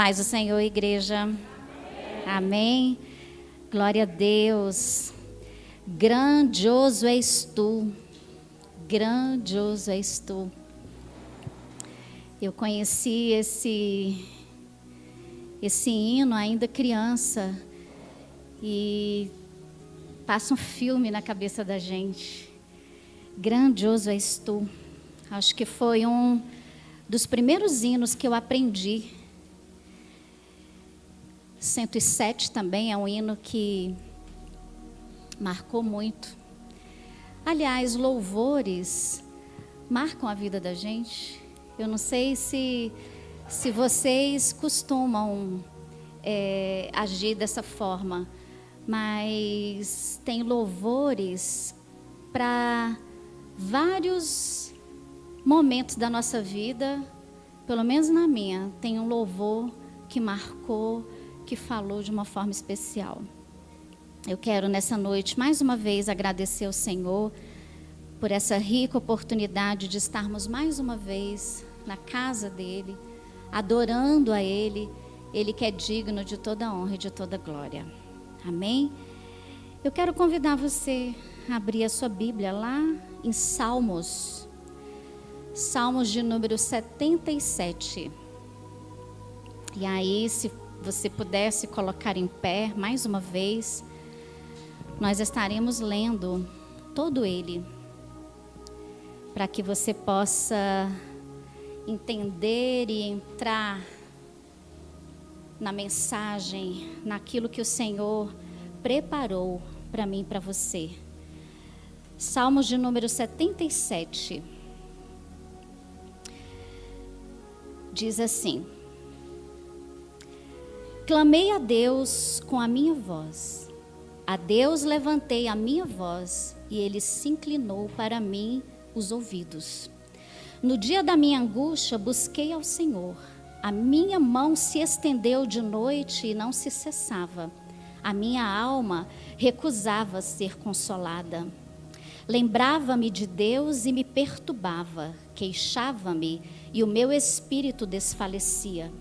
paz do Senhor, igreja. Amém. Glória a Deus. Grandioso és tu. Grandioso és tu. Eu conheci esse hino ainda criança e passa um filme na cabeça da gente. Grandioso és tu. Acho que foi um dos primeiros hinos que eu aprendi. 107 também é um hino que marcou muito. Aliás, louvores marcam a vida da gente. Eu não sei se vocês costumam agir dessa forma, mas tem louvores para vários momentos da nossa vida, pelo menos na minha, tem um louvor que marcou, que falou de uma forma especial. Eu quero nessa noite, mais uma vez, agradecer ao Senhor por essa rica oportunidade de estarmos mais uma vez na casa dEle, adorando a Ele, Ele que é digno de toda honra e de toda glória. Amém? Eu quero convidar você a abrir a sua Bíblia lá em Salmos de número 77. E aí, se você pudesse colocar em pé, mais uma vez, nós estaremos lendo todo ele, para que você possa entender e entrar na mensagem, naquilo que o Senhor preparou para mim e para você. Salmos de número 77. Diz assim: clamei a Deus com a minha voz, a Deus levantei a minha voz, e Ele se inclinou para mim os ouvidos. No dia da minha angústia busquei ao Senhor, a minha mão se estendeu de noite e não se cessava, a minha alma recusava ser consolada. Lembrava-me de Deus e me perturbava, queixava-me e o meu espírito desfalecia.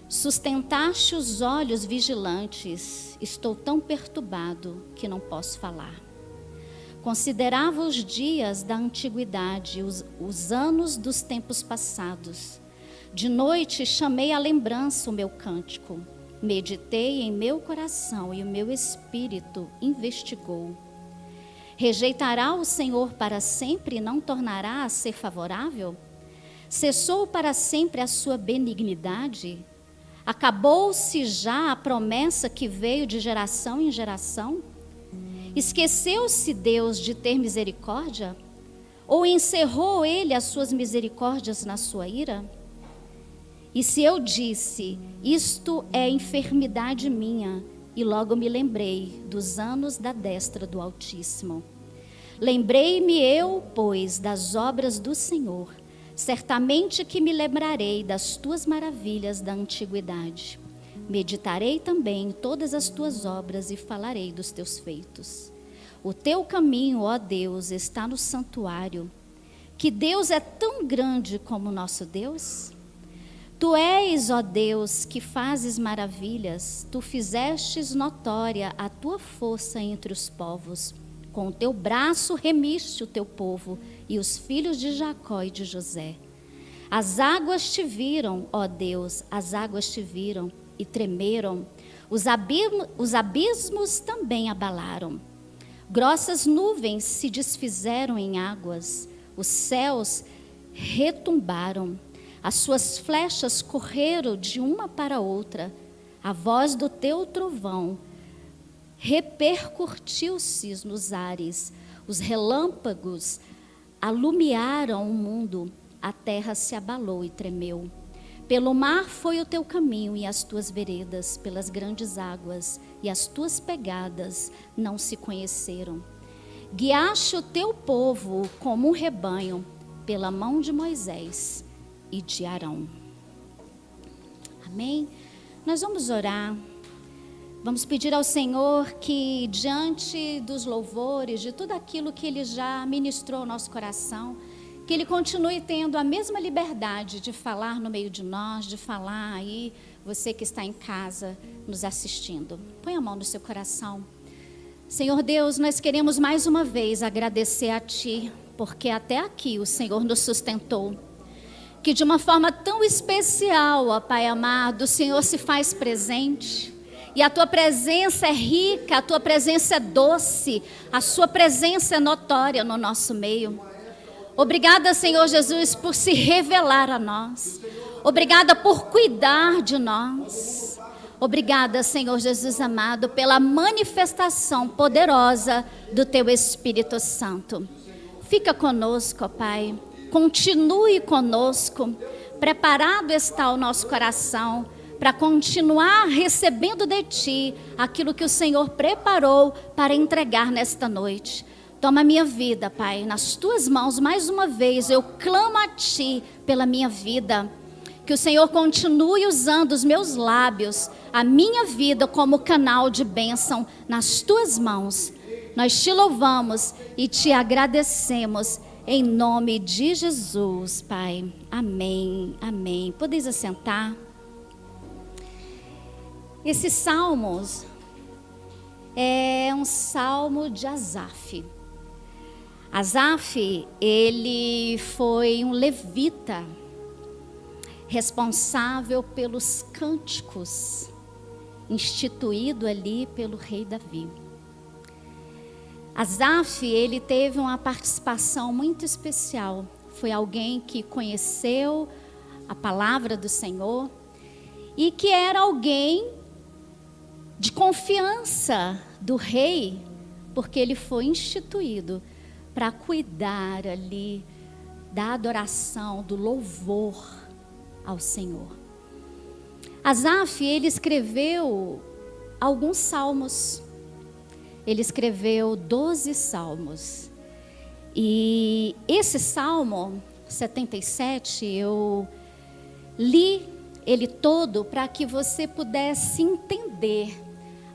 Sustentaste os olhos vigilantes, estou tão perturbado que não posso falar. Considerava os dias da antiguidade, os anos dos tempos passados. De noite chamei à lembrança o meu cântico, meditei em meu coração e o meu espírito investigou. Rejeitará o Senhor para sempre e não tornará a ser favorável? Cessou para sempre a sua benignidade? Acabou-se já a promessa que veio de geração em geração? Esqueceu-se Deus de ter misericórdia? Ou encerrou Ele as suas misericórdias na sua ira? E se eu disse, isto é enfermidade minha, e logo me lembrei dos anos da destra do Altíssimo. Lembrei-me eu, pois, das obras do Senhor, certamente que me lembrarei das tuas maravilhas da antiguidade. Meditarei também em todas as tuas obras e falarei dos teus feitos. O teu caminho, ó Deus, está no santuário. Que Deus é tão grande como o nosso Deus? Tu és, ó Deus, que fazes maravilhas, tu fizestes notória a tua força entre os povos. Com o teu braço remiste o teu povo e os filhos de Jacó e de José. As águas te viram, ó Deus, as águas te viram e tremeram. Os abismos também abalaram. Grossas nuvens se desfizeram em águas, os céus retumbaram. As suas flechas correram de uma para outra. A voz do teu trovão repercutiu-se nos ares. Os relâmpagos alumiaram o mundo. A terra se abalou e tremeu. Pelo mar foi o teu caminho e as tuas veredas, pelas grandes águas, e as tuas pegadas não se conheceram. Guiaste o teu povo como um rebanho, pela mão de Moisés e de Arão. Amém? Nós vamos orar. Vamos pedir ao Senhor que, diante dos louvores, de tudo aquilo que Ele já ministrou ao nosso coração, que Ele continue tendo a mesma liberdade de falar no meio de nós, de falar aí você que está em casa nos assistindo. Põe a mão no seu coração. Senhor Deus, nós queremos mais uma vez agradecer a Ti, porque até aqui o Senhor nos sustentou. Que de uma forma tão especial, ó Pai amado, o Senhor se faz presente. E a Tua presença é rica, a Tua presença é doce, a Sua presença é notória no nosso meio. Obrigada, Senhor Jesus, por se revelar a nós. Obrigada por cuidar de nós. Obrigada, Senhor Jesus amado, pela manifestação poderosa do Teu Espírito Santo. Fica conosco, ó Pai. Continue conosco. Preparado está o nosso coração para continuar recebendo de Ti aquilo que o Senhor preparou para entregar nesta noite. Toma a minha vida, Pai, nas Tuas mãos. Mais uma vez eu clamo a Ti pela minha vida. Que o Senhor continue usando os meus lábios, a minha vida como canal de bênção nas Tuas mãos. Nós Te louvamos e Te agradecemos em nome de Jesus, Pai. Amém, amém. Podeis assentar. Esse salmo é um salmo de Asaf. Asaf, ele foi um levita, responsável pelos cânticos, instituído ali pelo rei Davi. Asaf, ele teve uma participação muito especial. Foi alguém que conheceu a palavra do Senhor e que era alguém de confiança do rei, porque ele foi instituído para cuidar ali da adoração, do louvor ao Senhor. Asaf, ele escreveu alguns salmos. Ele escreveu 12 salmos. E esse salmo 77, eu li ele todo para que você pudesse entender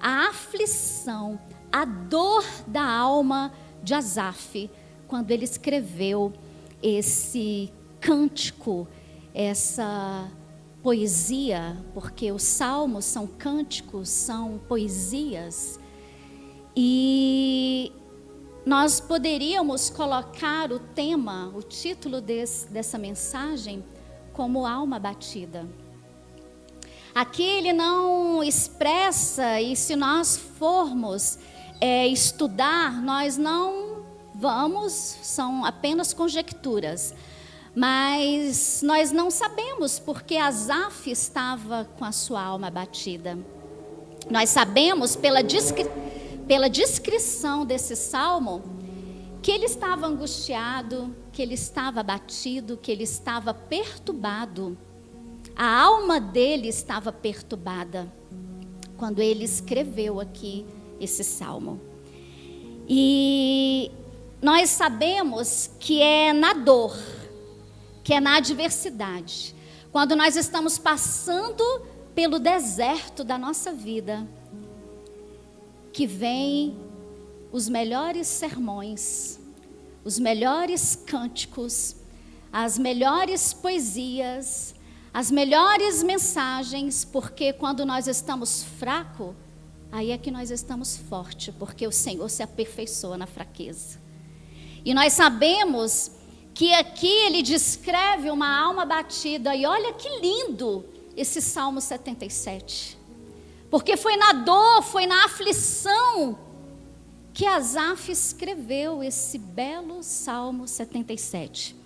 a aflição, a dor da alma de Asaf, quando ele escreveu esse cântico, essa poesia, porque os salmos são cânticos, são poesias. E nós poderíamos colocar o tema, o título dessa mensagem, como alma batida. Aqui ele não expressa, e se nós formos estudar, nós não vamos, são apenas conjecturas. Mas nós não sabemos porque Asaf estava com a sua alma batida. Nós sabemos pela descrição desse salmo que ele estava angustiado, que ele estava abatido, que ele estava perturbado. A alma dele estava perturbada quando ele escreveu aqui esse salmo. E nós sabemos que é na dor, que é na adversidade, quando nós estamos passando pelo deserto da nossa vida, que vem os melhores sermões, os melhores cânticos, as melhores poesias, as melhores mensagens, porque quando nós estamos fracos, aí é que nós estamos fortes, porque o Senhor se aperfeiçoa na fraqueza. E nós sabemos que aqui ele descreve uma alma batida, e olha que lindo esse Salmo 77. Porque foi na dor, foi na aflição que Asaf escreveu esse belo Salmo 77.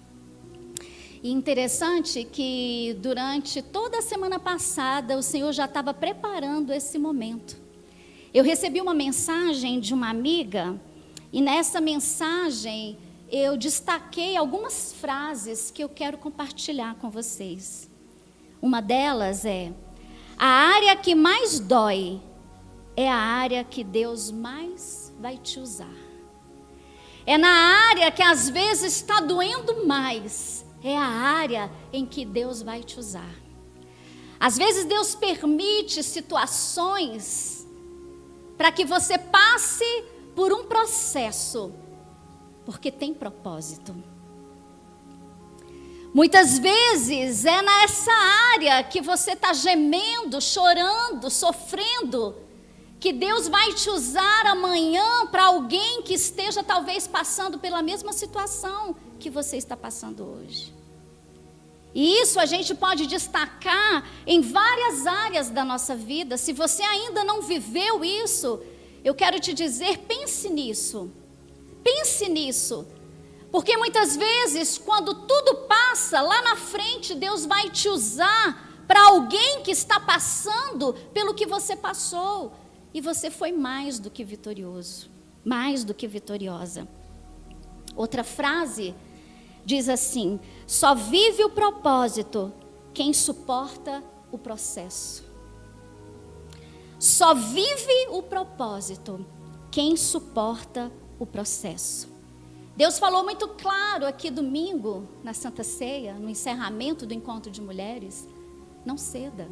E interessante que durante toda a semana passada o Senhor já estava preparando esse momento. Eu recebi uma mensagem de uma amiga e nessa mensagem eu destaquei algumas frases que eu quero compartilhar com vocês. Uma delas é: a área que mais dói é a área que Deus mais vai te usar. É na área que às vezes está doendo mais, é a área em que Deus vai te usar. Às vezes Deus permite situações para que você passe por um processo, porque tem propósito. Muitas vezes é nessa área que você está gemendo, chorando, sofrendo, que Deus vai te usar amanhã para alguém que esteja talvez passando pela mesma situação que você está passando hoje. E isso a gente pode destacar em várias áreas da nossa vida. Se você ainda não viveu isso, eu quero te dizer, pense nisso. Pense nisso. Porque muitas vezes, quando tudo passa, lá na frente, Deus vai te usar para alguém que está passando pelo que você passou. E você foi mais do que vitorioso, mais do que vitoriosa. Outra frase diz assim: só vive o propósito quem suporta o processo. Só vive o propósito quem suporta o processo. Deus falou muito claro aqui domingo, na Santa Ceia, no encerramento do encontro de mulheres: não ceda,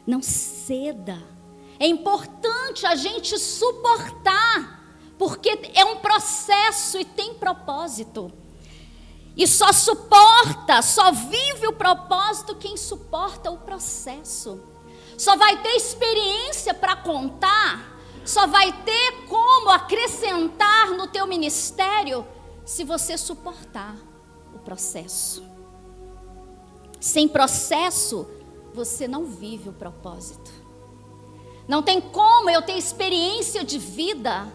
não ceda. É importante a gente suportar, porque é um processo e tem propósito. E só suporta, só vive o propósito quem suporta o processo. Só vai ter experiência para contar, só vai ter como acrescentar no teu ministério se você suportar o processo. Sem processo, você não vive o propósito. Não tem como eu ter experiência de vida,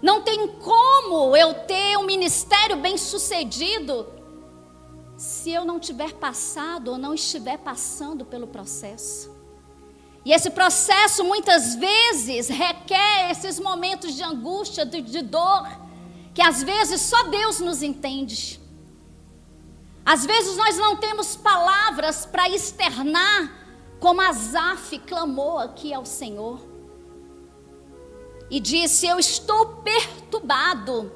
não tem como eu ter um ministério bem-sucedido se eu não tiver passado ou não estiver passando pelo processo. E esse processo muitas vezes requer esses momentos de angústia, de dor, que às vezes só Deus nos entende. Às vezes nós não temos palavras para externar, como Asaf clamou aqui ao Senhor. E disse: eu estou perturbado.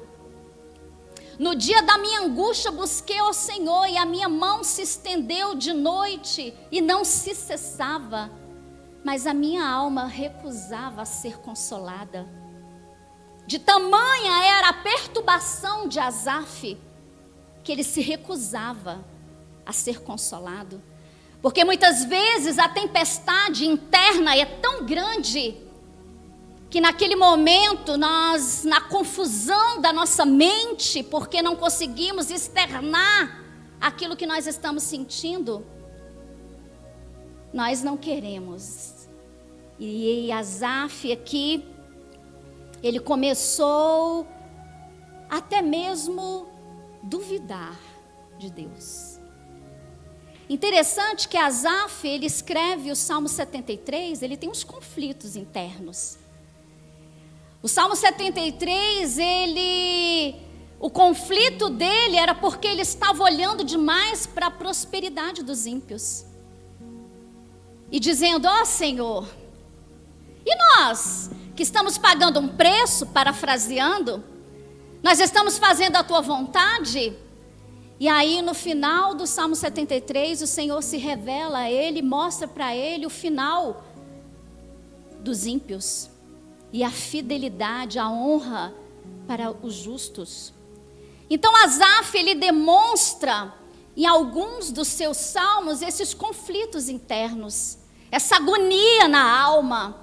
No dia da minha angústia busquei ao Senhor, e a minha mão se estendeu de noite e não se cessava. Mas a minha alma recusava ser consolada. De tamanha era a perturbação de Asaf, que ele se recusava a ser consolado. Porque muitas vezes a tempestade interna é tão grande, que naquele momento nós, na confusão da nossa mente, porque não conseguimos externar aquilo que nós estamos sentindo, nós não queremos. E Asaf aqui, ele começou até mesmo duvidar de Deus. Interessante que Asaf, ele escreve o Salmo 73, ele tem uns conflitos internos. O Salmo 73, o conflito dele era porque ele estava olhando demais para a prosperidade dos ímpios. E dizendo: ó Senhor, e nós que estamos pagando um preço, parafraseando, nós estamos fazendo a tua vontade? E aí no final do Salmo 73, o Senhor se revela a ele, mostra para ele o final dos ímpios. E a fidelidade, a honra para os justos. Então Asaf, ele demonstra em alguns dos seus salmos esses conflitos internos, essa agonia na alma.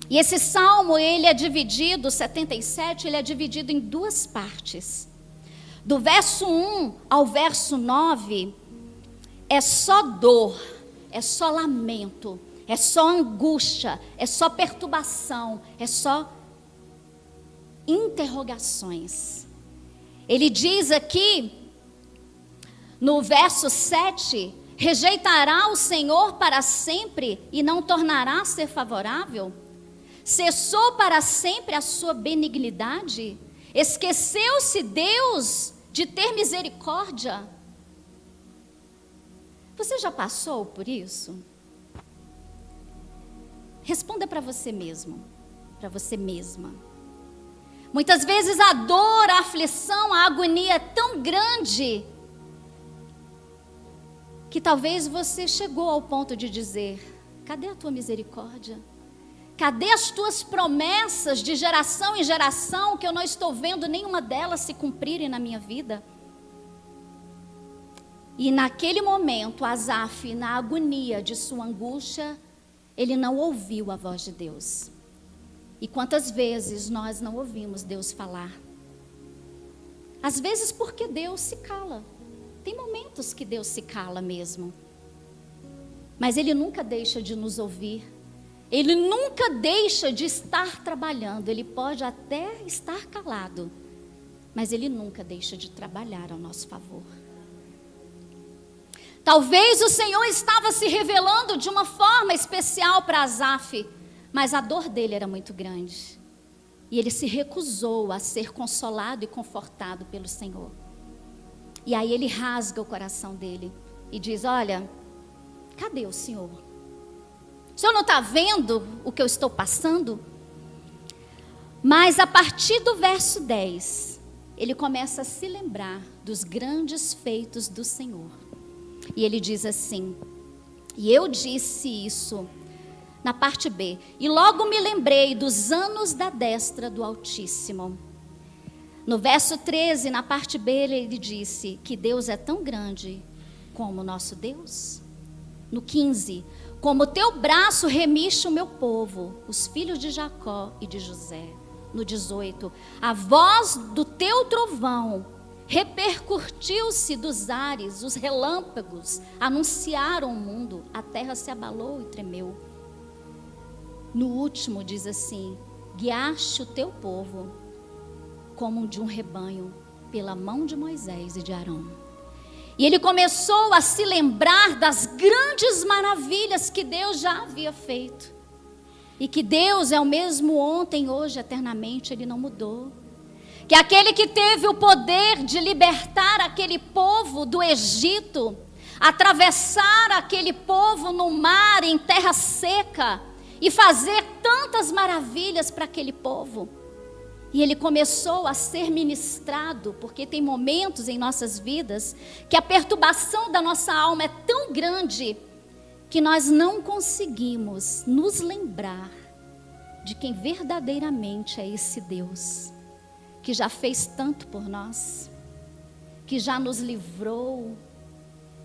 E esse salmo, ele é dividido, 77, ele é dividido em duas partes. Do verso 1 ao verso 9, é só dor, é só lamento, é só angústia, é só perturbação, é só interrogações. Ele diz aqui, no verso 7, rejeitará o Senhor para sempre e não tornará a ser favorável? Cessou para sempre a sua benignidade? Esqueceu-se Deus de ter misericórdia? Você já passou por isso? Responda para você mesmo, para você mesma. Muitas vezes a dor, a aflição, a agonia é tão grande que talvez você chegou ao ponto de dizer: cadê a tua misericórdia? Cadê as tuas promessas de geração em geração que eu não estou vendo nenhuma delas se cumprirem na minha vida? E naquele momento, Asaf, na agonia de sua angústia, ele não ouviu a voz de Deus. E quantas vezes nós não ouvimos Deus falar? Às vezes porque Deus se cala. Tem momentos que Deus se cala mesmo. Mas Ele nunca deixa de nos ouvir. Ele nunca deixa de estar trabalhando. Ele pode até estar calado, mas Ele nunca deixa de trabalhar ao nosso favor. Talvez o Senhor estava se revelando de uma forma especial para Asaf, mas a dor dele era muito grande. E ele se recusou a ser consolado e confortado pelo Senhor. E aí ele rasga o coração dele e diz: olha, cadê o Senhor? O Senhor não está vendo o que eu estou passando? Mas a partir do verso 10, ele começa a se lembrar dos grandes feitos do Senhor. E ele diz assim, e eu disse isso na parte B, e logo me lembrei dos anos da destra do Altíssimo. No verso 13, na parte B, ele disse que Deus é tão grande como o nosso Deus. No 15, como teu braço remiste o meu povo, os filhos de Jacó e de José. No 18, a voz do teu trovão repercutiu-se dos ares, os relâmpagos anunciaram o mundo, a terra se abalou e tremeu. No último diz assim, guiaste o teu povo como de um rebanho pela mão de Moisés e de Arão. E ele começou a se lembrar das grandes maravilhas que Deus já havia feito. E que Deus é o mesmo ontem, hoje, eternamente, Ele não mudou. Que aquele que teve o poder de libertar aquele povo do Egito, atravessar aquele povo no mar, em terra seca, e fazer tantas maravilhas para aquele povo. E ele começou a ser ministrado, porque tem momentos em nossas vidas que a perturbação da nossa alma é tão grande que nós não conseguimos nos lembrar de quem verdadeiramente é esse Deus, que já fez tanto por nós, que já nos livrou,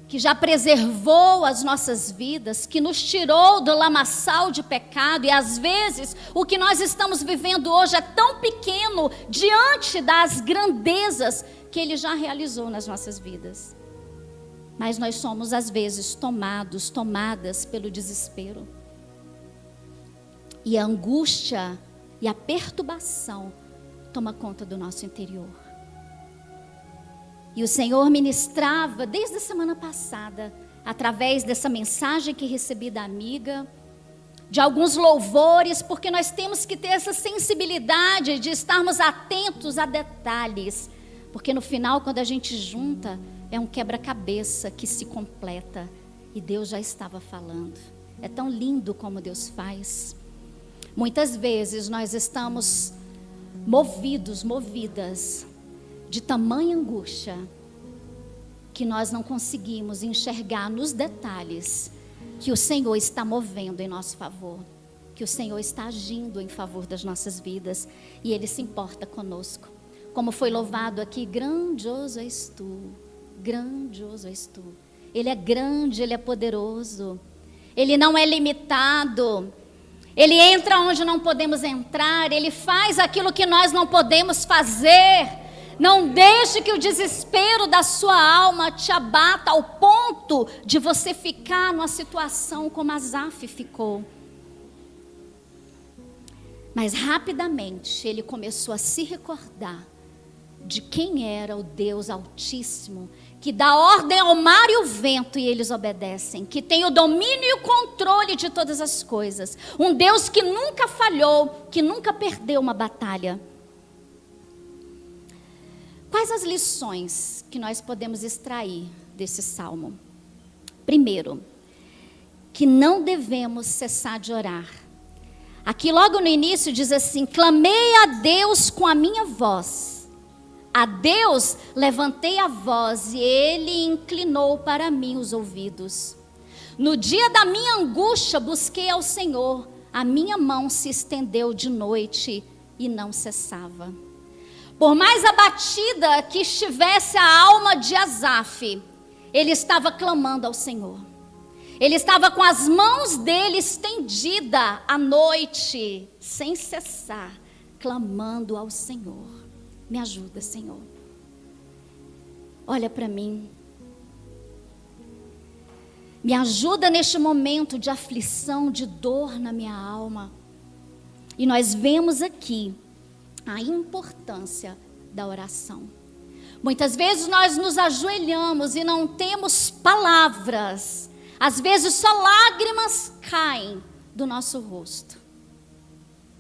que já preservou as nossas vidas, que nos tirou do lamaçal de pecado. E às vezes o que nós estamos vivendo hoje é tão pequeno diante das grandezas que Ele já realizou nas nossas vidas. Mas nós somos às vezes tomadas pelo desespero. E a angústia e a perturbação toma conta do nosso interior. E o Senhor ministrava desde a semana passada, através dessa mensagem que recebi da amiga, de alguns louvores, porque nós temos que ter essa sensibilidade de estarmos atentos a detalhes, porque no final, quando a gente junta, é um quebra-cabeça que se completa, e Deus já estava falando. É tão lindo como Deus faz. Muitas vezes nós estamos movidas de tamanha angústia, que nós não conseguimos enxergar nos detalhes que o Senhor está movendo em nosso favor, que o Senhor está agindo em favor das nossas vidas, e Ele se importa conosco. Como foi louvado aqui, grandioso és tu, grandioso és tu. Ele é grande, Ele é poderoso, Ele não é limitado, Ele entra onde não podemos entrar, Ele faz aquilo que nós não podemos fazer. Não deixe que o desespero da sua alma te abata ao ponto de você ficar numa situação como Asaf ficou. Mas rapidamente ele começou a se recordar de quem era o Deus Altíssimo, que dá ordem ao mar e ao vento e eles obedecem, que tem o domínio e o controle de todas as coisas. Um Deus que nunca falhou, que nunca perdeu uma batalha. Quais as lições que nós podemos extrair desse salmo? Primeiro, que não devemos cessar de orar. Aqui logo no início diz assim, clamei a Deus com a minha voz. A Deus levantei a voz e Ele inclinou para mim os ouvidos. No dia da minha angústia busquei ao Senhor, a minha mão se estendeu de noite e não cessava. Por mais abatida que estivesse a alma de Asaf, ele estava clamando ao Senhor. Ele estava com as mãos dele estendidas à noite, sem cessar, clamando ao Senhor. Me ajuda, Senhor. Olha para mim. Me ajuda neste momento de aflição, de dor na minha alma. E nós vemos aqui a importância da oração. Muitas vezes nós nos ajoelhamos e não temos palavras. Às vezes só lágrimas caem do nosso rosto.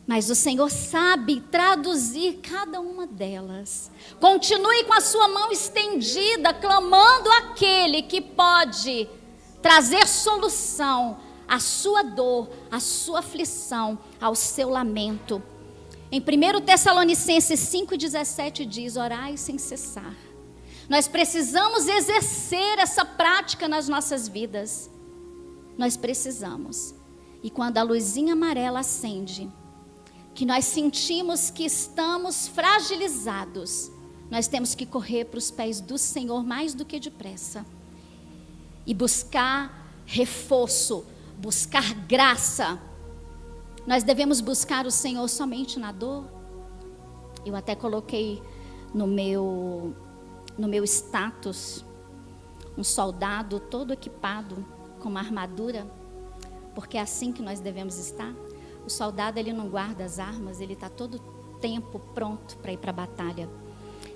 Mas o Senhor sabe traduzir cada uma delas. Continue com a sua mão estendida, clamando àquele que pode trazer solução à sua dor, à sua aflição, ao seu lamento. Em 1 Tessalonicenses 5,17 diz: orai sem cessar. Nós precisamos exercer essa prática nas nossas vidas. Nós precisamos. E quando a luzinha amarela acende, que nós sentimos que estamos fragilizados, nós temos que correr para os pés do Senhor mais do que depressa. E buscar reforço, buscar graça. Nós devemos buscar o Senhor somente na dor. Eu até coloquei no meu status um soldado todo equipado com uma armadura, porque é assim que nós devemos estar. O soldado, ele não guarda as armas, ele está todo tempo pronto para ir para a batalha.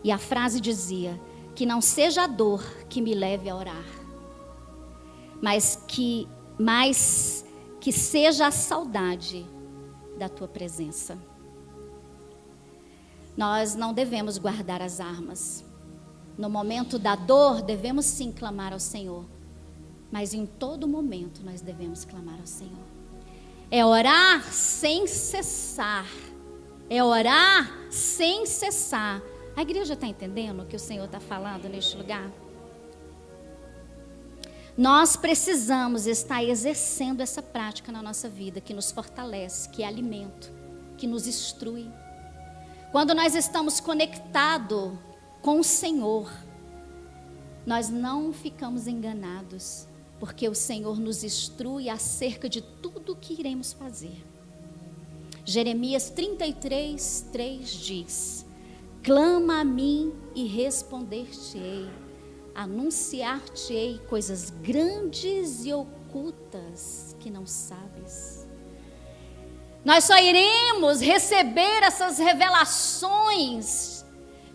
E a frase dizia: que não seja a dor que me leve a orar, mas que seja a saudade da tua presença. Nós não devemos guardar as armas. No momento da dor, devemos sim clamar ao Senhor. Mas em todo momento nós devemos clamar ao Senhor. É orar sem cessar. É orar sem cessar. A igreja está entendendo o que o Senhor está falando neste lugar? Nós precisamos estar exercendo essa prática na nossa vida, que nos fortalece, que é alimento, que nos instrui. Quando nós estamos conectados com o Senhor, nós não ficamos enganados, porque o Senhor nos instrui acerca de tudo o que iremos fazer. Jeremias 33:3 diz: clama a mim e responder-te-ei, anunciar-te-ei coisas grandes e ocultas que não sabes. Nós só iremos receber essas revelações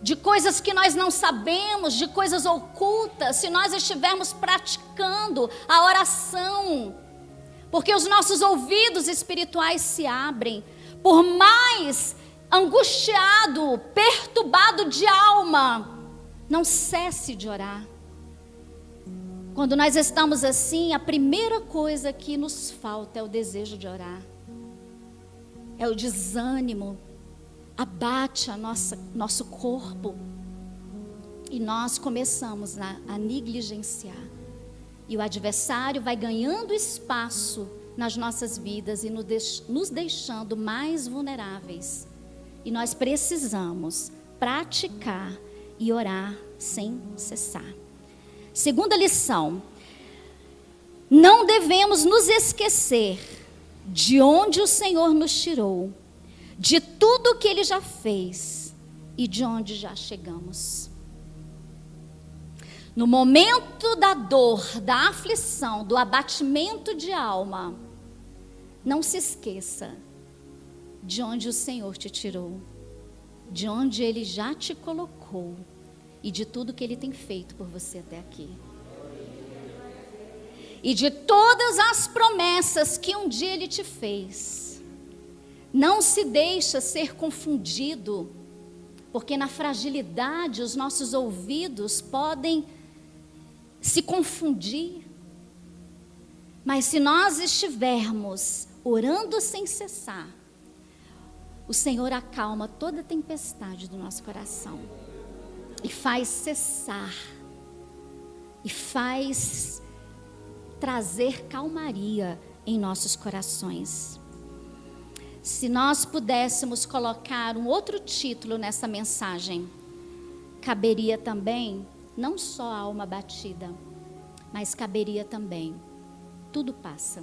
de coisas que nós não sabemos, de coisas ocultas, se nós estivermos praticando a oração. Porque os nossos ouvidos espirituais se abrem. Por mais angustiado, perturbado de alma, não cesse de orar. Quando nós estamos assim, a primeira coisa que nos falta é o desejo de orar. É o desânimo, abate nosso corpo. E nós começamos a negligenciar. E o adversário vai ganhando espaço nas nossas vidas e nos deixando mais vulneráveis. E nós precisamos praticar e orar sem cessar. Segunda lição: não devemos nos esquecer de onde o Senhor nos tirou, de tudo que Ele já fez e de onde já chegamos. No momento da dor, da aflição, do abatimento de alma, não se esqueça de onde o Senhor te tirou, de onde Ele já te colocou e de tudo que Ele tem feito por você até aqui. E de todas as promessas que um dia Ele te fez. Não se deixa ser confundido, porque na fragilidade os nossos ouvidos podem se confundir. Mas se nós estivermos orando sem cessar, o Senhor acalma toda a tempestade do nosso coração e faz cessar, e faz trazer calmaria em nossos corações. Se nós pudéssemos colocar um outro título nessa mensagem, caberia também não só a alma batida, mas caberia também: tudo passa.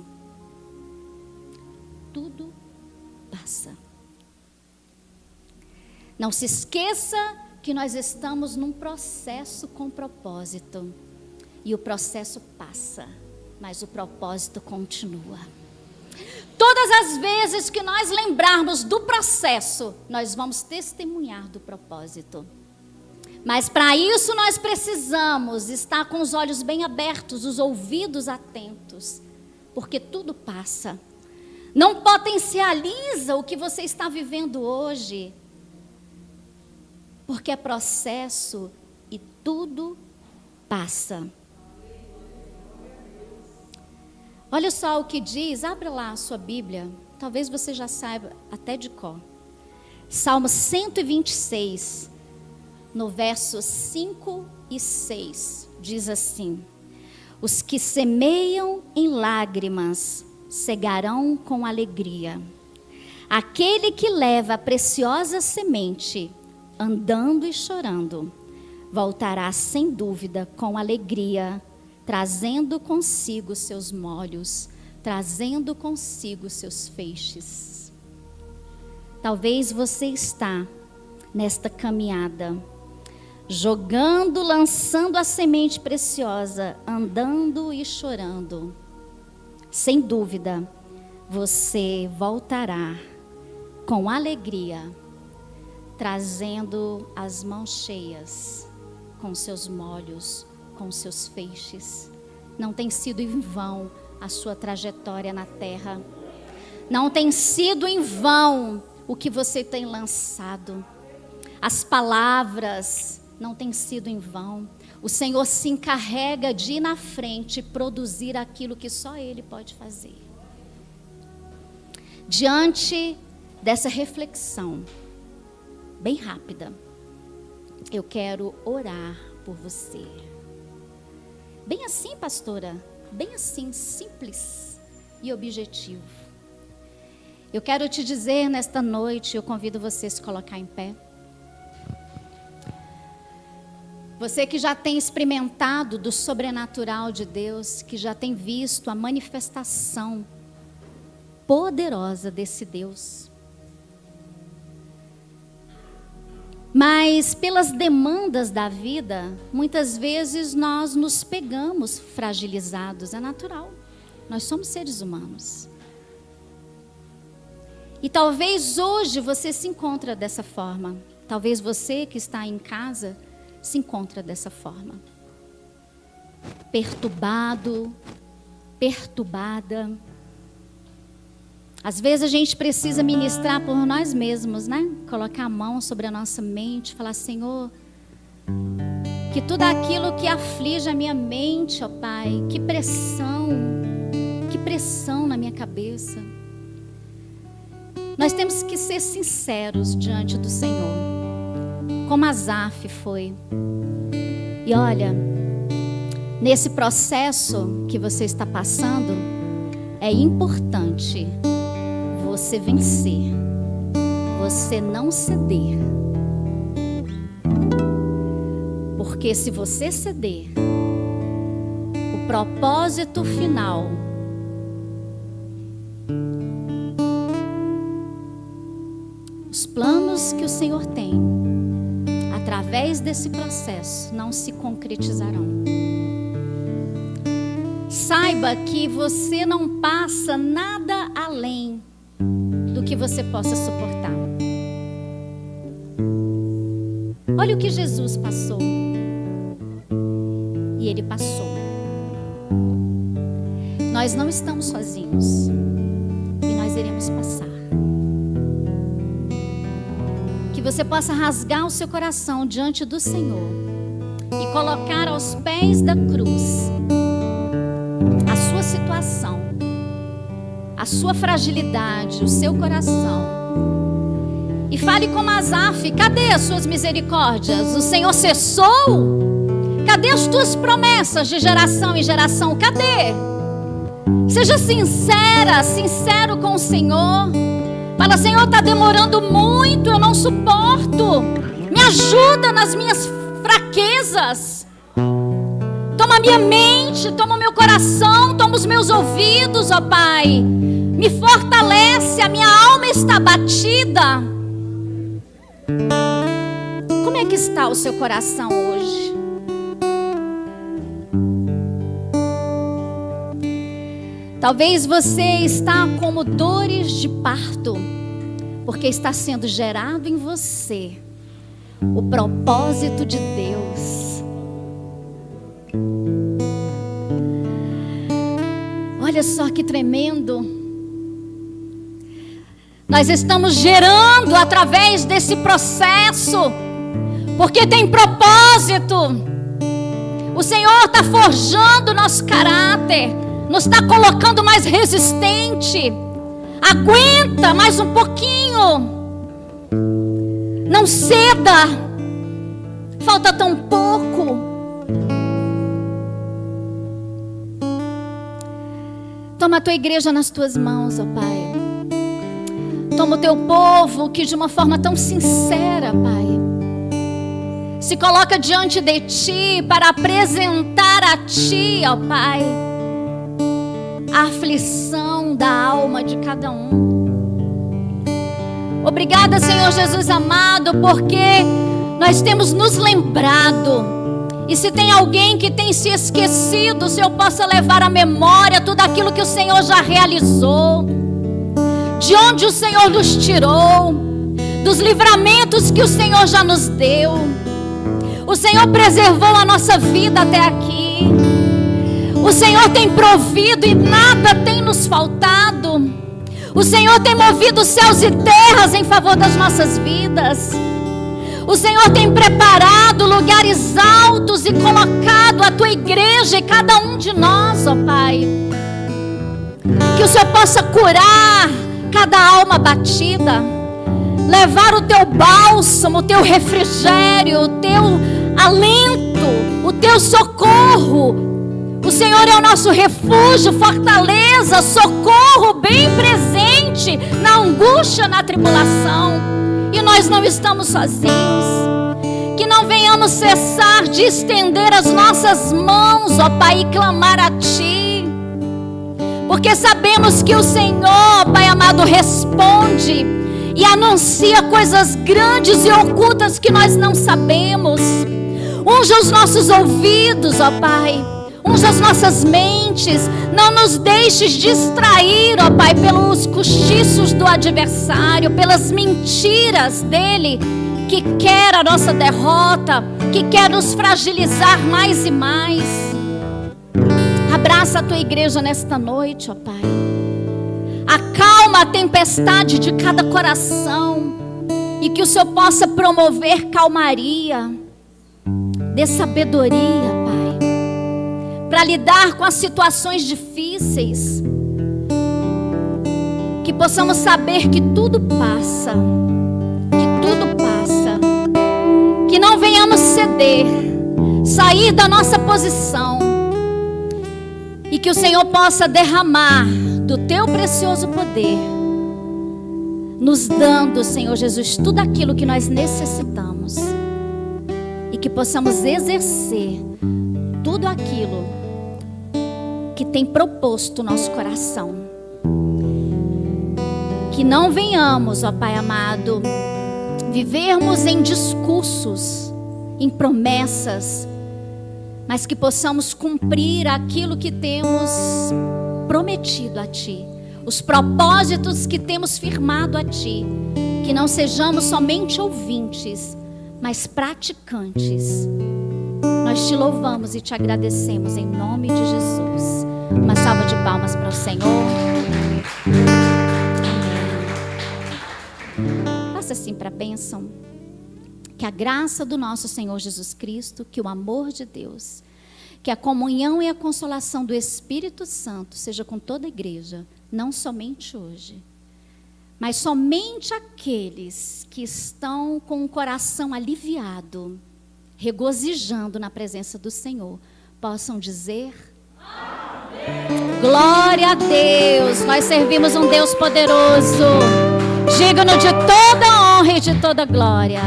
Tudo passa. Não se esqueça que nós estamos num processo com propósito. E o processo passa, mas o propósito continua. Todas as vezes que nós lembrarmos do processo, nós vamos testemunhar do propósito. Mas para isso nós precisamos estar com os olhos bem abertos, os ouvidos atentos, porque tudo passa. Não potencializa o que você está vivendo hoje, porque é processo e tudo passa. Olha só o que diz, abra lá a sua Bíblia, talvez você já saiba até de cor. Salmo 126, no versos 5 e 6, diz assim: os que semeiam em lágrimas cegarão com alegria. Aquele que leva a preciosa semente, andando e chorando, voltará sem dúvida com alegria, trazendo consigo seus molhos, trazendo consigo seus feixes. Talvez você está nesta caminhada, jogando, lançando a semente preciosa, andando e chorando. Sem dúvida, você voltará com alegria, trazendo as mãos cheias, com seus molhos, com seus feixes. Não tem sido em vão a sua trajetória na terra. Não tem sido em vão o que você tem lançado. As palavras não têm sido em vão. O Senhor se encarrega de ir na frente e produzir aquilo que só Ele pode fazer. Diante dessa reflexão, bem rápida, eu quero orar por você. Bem assim, pastora, bem assim, simples e objetivo. Eu quero te dizer nesta noite, eu convido você a se colocar em pé. Você que já tem experimentado do sobrenatural de Deus, que já tem visto a manifestação poderosa desse Deus. Mas pelas demandas da vida, muitas vezes nós nos pegamos fragilizados, é natural. Nós somos seres humanos. E talvez hoje você se encontre dessa forma. Talvez você que está em casa se encontra dessa forma. Perturbado, perturbada. Às vezes a gente precisa ministrar por nós mesmos, né? Colocar a mão sobre a nossa mente, falar: Senhor, que tudo aquilo que aflige a minha mente, ó Pai, que pressão na minha cabeça. Nós temos que ser sinceros diante do Senhor, como Asaf foi. E olha, nesse processo que você está passando, é importante você vencer, você não ceder. Porque se você ceder, o propósito final os planos que o Senhor tem através desse processo não se concretizarão. Saiba que você não passa nada além do que você possa suportar. Olha o que Jesus passou. E Ele passou. Nós não estamos sozinhos. E nós iremos passar. Que você possa rasgar o seu coração diante do Senhor e colocar aos pés da cruz a sua situação, a sua fragilidade, o seu coração. E fale como Asaf: cadê as suas misericórdias? O Senhor cessou? Cadê as tuas promessas de geração em geração? Cadê? Seja sincera, sincero com o Senhor. Fala: Senhor, está demorando muito, eu não suporto. Me ajuda nas minhas fraquezas. Toma Toma a minha mente, toma o meu coração, toma os meus ouvidos, ó Pai. Me fortalece, a minha alma está abatida. Como é que está o seu coração hoje? Talvez você está como dores de parto, porque está sendo gerado em você o propósito de Deus. Olha só que tremendo. Nós estamos gerando através desse processo, porque tem propósito. O Senhor está forjando nosso caráter, nos está colocando mais resistente. Aguenta mais um pouquinho. Não ceda. Falta tão pouco. Toma a tua igreja nas tuas mãos, ó Pai. Toma o teu povo que de uma forma tão sincera, Pai, se coloca diante de Ti para apresentar a Ti, ó Pai, a aflição da alma de cada um. Obrigada, Senhor Jesus amado, porque nós temos nos lembrado. E se tem alguém que tem se esquecido, o Senhor possa levar à memória tudo aquilo que o Senhor já realizou, de onde o Senhor nos tirou, dos livramentos que o Senhor já nos deu. O Senhor preservou a nossa vida até aqui. O Senhor tem provido e nada tem nos faltado. O Senhor tem movido céus e terras em favor das nossas vidas. O Senhor tem preparado lugares altos e colocado a tua igreja e cada um de nós, ó Pai. Que o Senhor possa curar cada alma batida, levar o teu bálsamo, o teu refrigério, o teu alento, o teu socorro. O Senhor é o nosso refúgio, fortaleza, socorro bem presente na angústia, na tribulação. E nós não estamos sozinhos. Que não venhamos cessar de estender as nossas mãos, ó Pai, e clamar a Ti. Porque sabemos que o Senhor, Pai amado, responde e anuncia coisas grandes e ocultas que nós não sabemos. Unja os nossos ouvidos, ó Pai. Unja as nossas mentes. Não nos deixes distrair, ó Pai, pelos cochichos do adversário, pelas mentiras dele, que quer a nossa derrota, que quer nos fragilizar mais e mais. Abraça a tua igreja nesta noite, ó Pai. Acalma a tempestade de cada coração, e que o Senhor possa promover calmaria, dê sabedoria, Pai, para lidar com as situações difíceis. Que possamos saber que tudo passa, que não venhamos ceder, sair da nossa posição, e que o Senhor possa derramar do teu precioso poder, nos dando, Senhor Jesus, tudo aquilo que nós necessitamos, e que possamos exercer tudo aquilo que tem proposto o nosso coração. Que não venhamos, ó Pai amado, vivermos em discursos, em promessas, mas que possamos cumprir aquilo que temos prometido a Ti, os propósitos que temos firmado a Ti. Que não sejamos somente ouvintes, mas praticantes. Nós Te louvamos e Te agradecemos em nome de Jesus. Uma salva de palmas para o Senhor. Passa assim para a bênção. Que a graça do nosso Senhor Jesus Cristo, que o amor de Deus, que a comunhão e a consolação do Espírito Santo seja com toda a igreja, não somente hoje, mas somente aqueles que estão com o coração aliviado, regozijando na presença do Senhor, possam dizer: amém. Glória a Deus, nós servimos um Deus poderoso, digno de toda honra e de toda glória.